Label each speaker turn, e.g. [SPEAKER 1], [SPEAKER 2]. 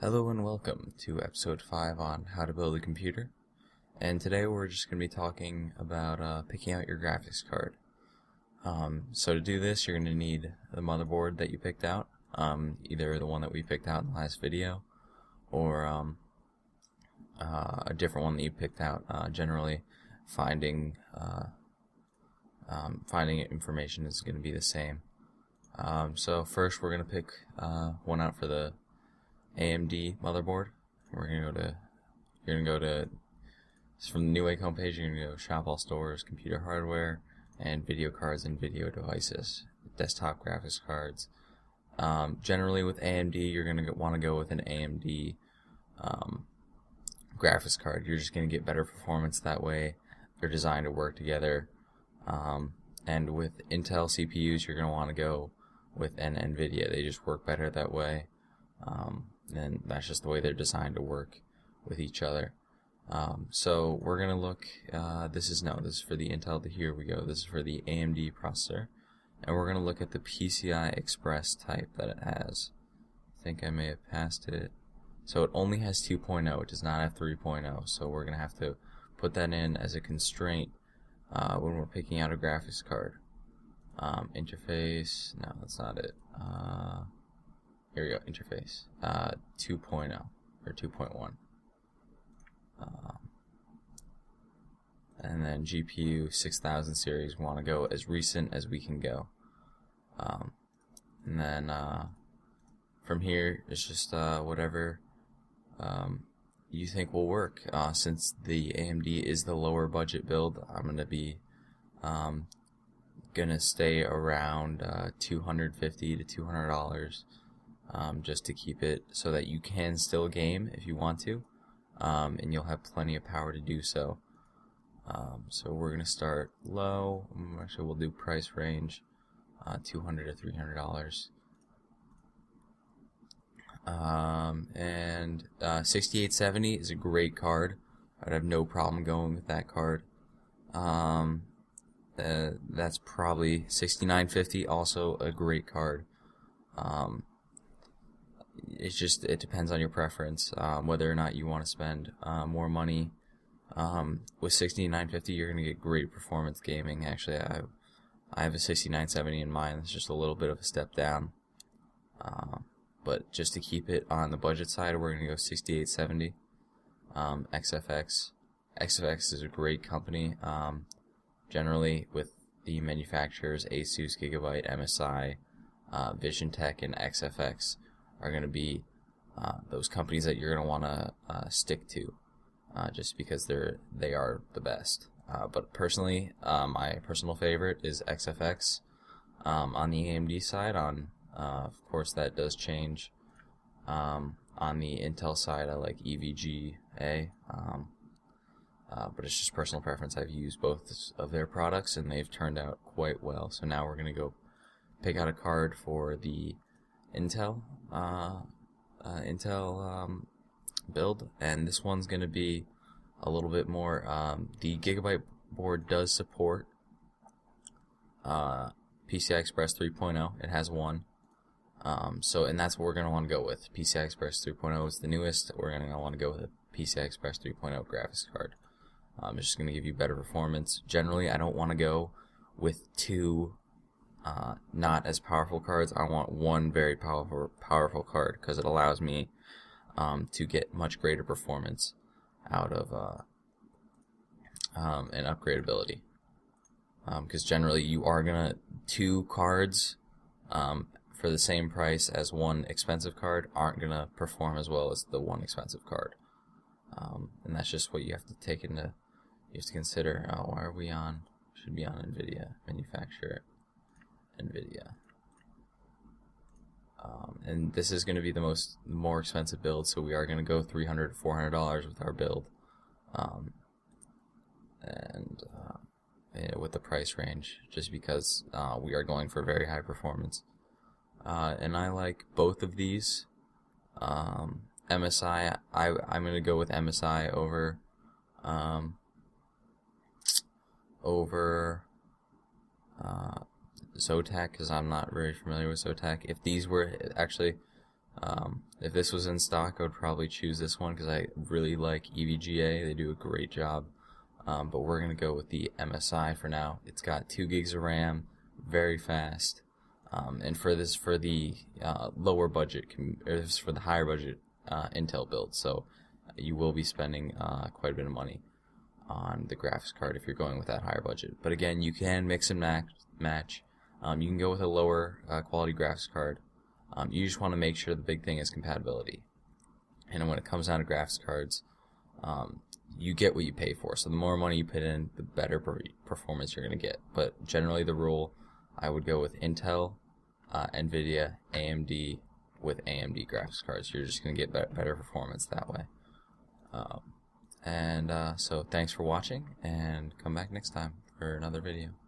[SPEAKER 1] Hello and welcome to episode 5 on how to build a computer. And today we're just going to be talking about picking out your graphics card. So to do this, you're going to need the motherboard that you picked out, either the one that we picked out in the last video, or a different one that you picked out. Generally, finding information is going to be the same. So first we're going to pick one out for the AMD motherboard. You're gonna go to it's from the Newegg homepage. You're gonna go shop all stores, computer hardware, and video cards and video devices, desktop graphics cards. Generally with AMD, you're gonna want to go with an AMD graphics card. You're just gonna get better performance that way. They're designed to work together. And with Intel CPUs, you're gonna want to go with an NVIDIA. They just work better that way. And that's just the way they're designed to work with each other. So we're gonna look. This is for the Intel. Here we go. This is for the AMD processor, and we're gonna look at the PCI Express type that it has. I think I may have passed it. So it only has 2.0. It does not have 3.0. So we're gonna have to put that in as a constraint when we're picking out a graphics card. Interface. No, that's not it. Here we go, interface, 2.0, or 2.1. And then GPU 6000 series, we want to go as recent as we can go. And then from here, it's just whatever you think will work. Since the AMD is the lower budget build, I'm going to be gonna stay around $250 to $200. Just to keep it so that you can still game if you want to, and you'll have plenty of power to do so. So we're gonna start low. Actually, we'll do price range, $200 to $300. And 6870 is a great card. I'd have no problem going with that card. That's probably 6950, also a great card. It depends on your preference, whether or not you want to spend more money. With 6950, you're going to get great performance gaming. Actually, I have a 6970 in mind. It's just a little bit of a step down. But just to keep it on the budget side, we're going to go 6870. XFX. XFX is a great company. Generally, with the manufacturers, Asus, Gigabyte, MSI, Vision Tech, and XFX are going to be those companies that you're going to want to stick to, just because they are the best. But personally, my personal favorite is XFX. On the AMD side, of course that does change. On the Intel side, I like EVGA, but it's just personal preference. I've used both of their products and they've turned out quite well. So now we're going to go pick out a card for the Intel build, and this one's going to be a little bit more. The Gigabyte board does support PCI Express 3.0. It has one, and that's what we're going to want to go with. PCI Express 3.0 is the newest. We're going to want to go with a PCI Express 3.0 graphics card. It's just going to give you better performance. Generally, I don't want to go with two not as powerful cards. I want one very powerful card, because it allows me to get much greater performance out of and upgradability. Because generally you are gonna two cards for the same price as one expensive card aren't gonna perform as well as the one expensive card, and that's just what you have to consider. Why are we on? Should be on NVIDIA manufacturer. NVIDIA. And this is going to be the more expensive build, so we are going to go $300 to $400 with our build, with the price range, just because we are going for very high performance. And I like both of these. MSI, I'm going to go with MSI over Zotac, because I'm not very familiar with Zotac. If these were actually, If this was in stock, I would probably choose this one because I really like EVGA. They do a great job. But we're going to go with the MSI for now. It's got 2 gigs of RAM, very fast. And for the lower budget, or this is for the higher budget Intel build. So you will be spending quite a bit of money on the graphics card if you're going with that higher budget. But again, you can mix and match. You can go with a lower quality graphics card. You just want to make sure the big thing is compatibility. And when it comes down to graphics cards, you get what you pay for. So the more money you put in, the better performance you're going to get. But generally the rule, I would go with Intel, NVIDIA, AMD with AMD graphics cards. You're just going to get better performance that way. So thanks for watching, and come back next time for another video.